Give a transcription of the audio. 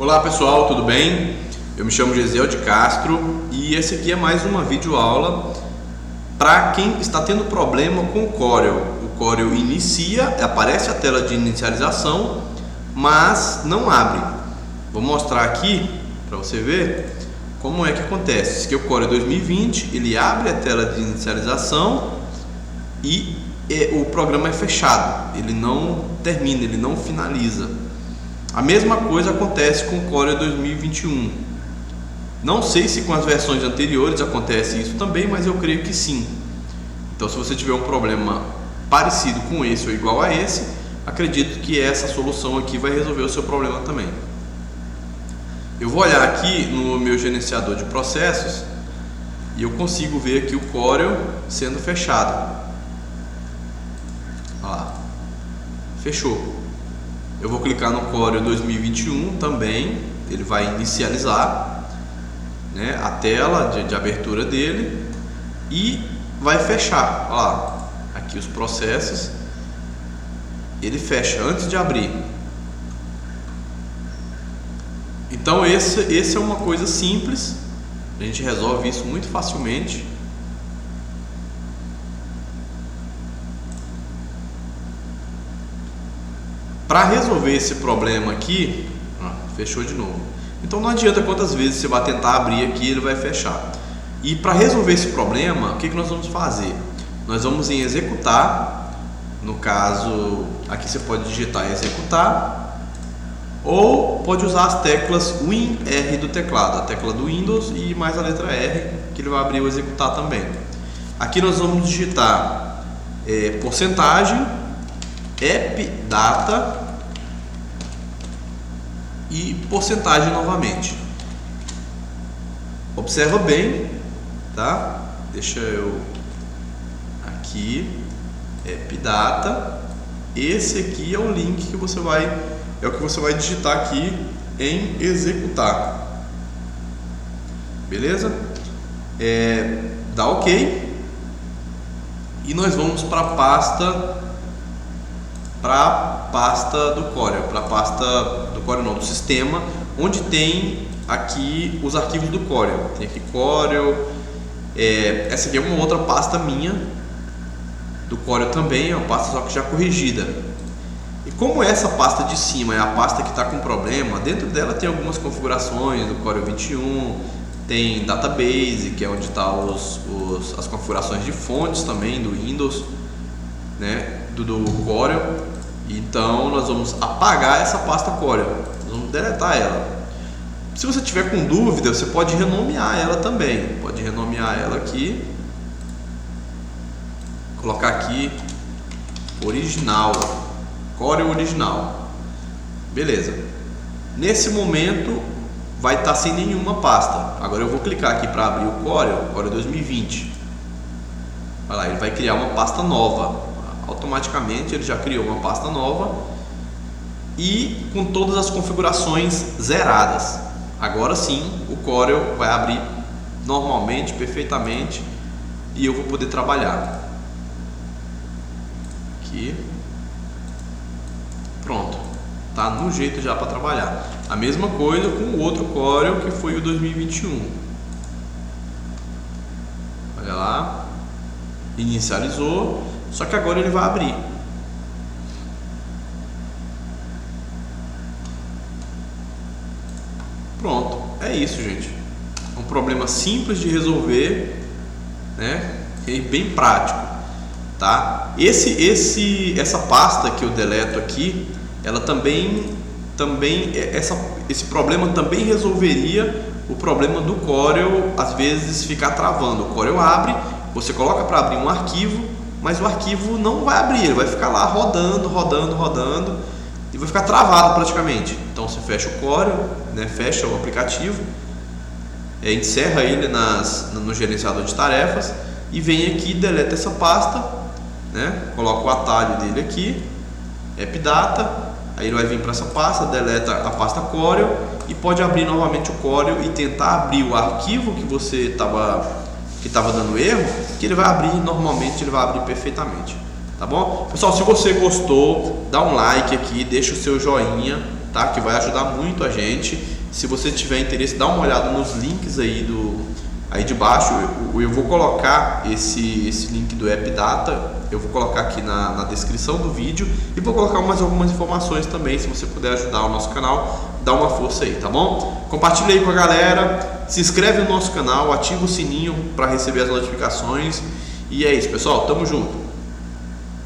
Olá pessoal, tudo bem? Eu me chamo Gesiel de Castro e esse aqui é mais uma videoaula para quem está tendo problema com o Corel. O Corel inicia, aparece a tela de inicialização, mas não abre. Vou mostrar aqui para você ver como é que acontece. Esse aqui é o Corel 2020, ele abre a tela de inicialização e o programa é fechado, ele não termina, ele não finaliza. A mesma coisa acontece com o Corel 2021. Não sei se com as versões anteriores acontece isso também, mas eu creio que sim. Então, se você tiver um problema parecido com esse ou igual a esse, acredito que essa solução aqui vai resolver o seu problema também. Eu vou olhar aqui no meu gerenciador de processos e eu consigo ver aqui o Corel sendo fechado. Olha lá, fechou. Eu vou clicar no Corel 2021 também, ele vai inicializar, né, a tela de abertura dele e vai fechar. Olha lá, aqui os processos, ele fecha antes de abrir. Então esse é uma coisa simples, a gente resolve isso muito facilmente. Para resolver esse problema aqui, fechou de novo. Então não adianta quantas vezes você vai tentar abrir aqui, ele vai fechar. E para resolver esse problema, o que nós vamos fazer? Nós vamos em executar, no caso, aqui você pode digitar executar, ou pode usar as teclas Win R do teclado, a tecla do Windows e mais a letra R, que ele vai abrir o executar também. Aqui nós vamos digitar porcentagem, app data e porcentagem novamente. Observa bem, tá? Deixa eu aqui, app data. Esse aqui é o link que você vai, é o que você vai digitar aqui em executar. Beleza? Dá OK. E nós vamos para a pasta do Corel, para a pasta do Corel não, do sistema, onde tem aqui os arquivos do Corel. Tem aqui Corel, essa aqui é uma outra pasta minha do Corel também, é uma pasta só que já corrigida. E como essa pasta de cima é a pasta que está com problema, dentro dela tem algumas configurações do Corel 21, tem database, que é onde está as configurações de fontes também do Windows, né, do Corel. Então nós vamos apagar essa pasta Corel, nós vamos deletar ela. Se você tiver com dúvida, você pode renomear ela também. Pode renomear ela aqui, colocar aqui original, Corel original. Beleza. Nesse momento vai estar sem nenhuma pasta. Agora eu vou clicar aqui para abrir o Corel 2020. Olha lá, ele vai criar uma pasta nova. Automaticamente ele já criou uma pasta nova e com todas as configurações zeradas. Agora sim o Corel vai abrir normalmente, perfeitamente, e eu vou poder trabalhar aqui. Pronto, tá no jeito já para trabalhar. A mesma coisa com o outro Corel, que foi o 2021. Olha lá, inicializou. Só que agora ele vai abrir. Pronto, é isso, gente. É um problema simples de resolver, né? E bem prático, tá? Essa pasta que eu deleto aqui, ela esse problema também resolveria o problema do Corel às vezes ficar travando. O Corel abre, você coloca para abrir um arquivo, mas o arquivo não vai abrir, ele vai ficar lá rodando e vai ficar travado praticamente. Então você fecha o Corel, né, fecha o aplicativo, encerra ele no gerenciador de tarefas e vem aqui e deleta essa pasta, né, coloca o atalho dele aqui, app data, aí ele vai vir para essa pasta, deleta a pasta Corel e pode abrir novamente o Corel e tentar abrir o arquivo que você estava dando erro, que ele vai abrir normalmente, ele vai abrir perfeitamente, tá bom? Pessoal, se você gostou, dá um like aqui, deixa o seu joinha, tá? Que vai ajudar muito a gente. Se você tiver interesse, dá uma olhada nos links aí de baixo. Eu vou colocar esse link do AppData, eu vou colocar aqui na descrição do vídeo e vou colocar mais algumas informações também. Se você puder ajudar o nosso canal, dá uma força aí, tá bom? Compartilha aí com a galera, se inscreve no nosso canal, ativa o sininho para receber as notificações e é isso, pessoal, tamo junto.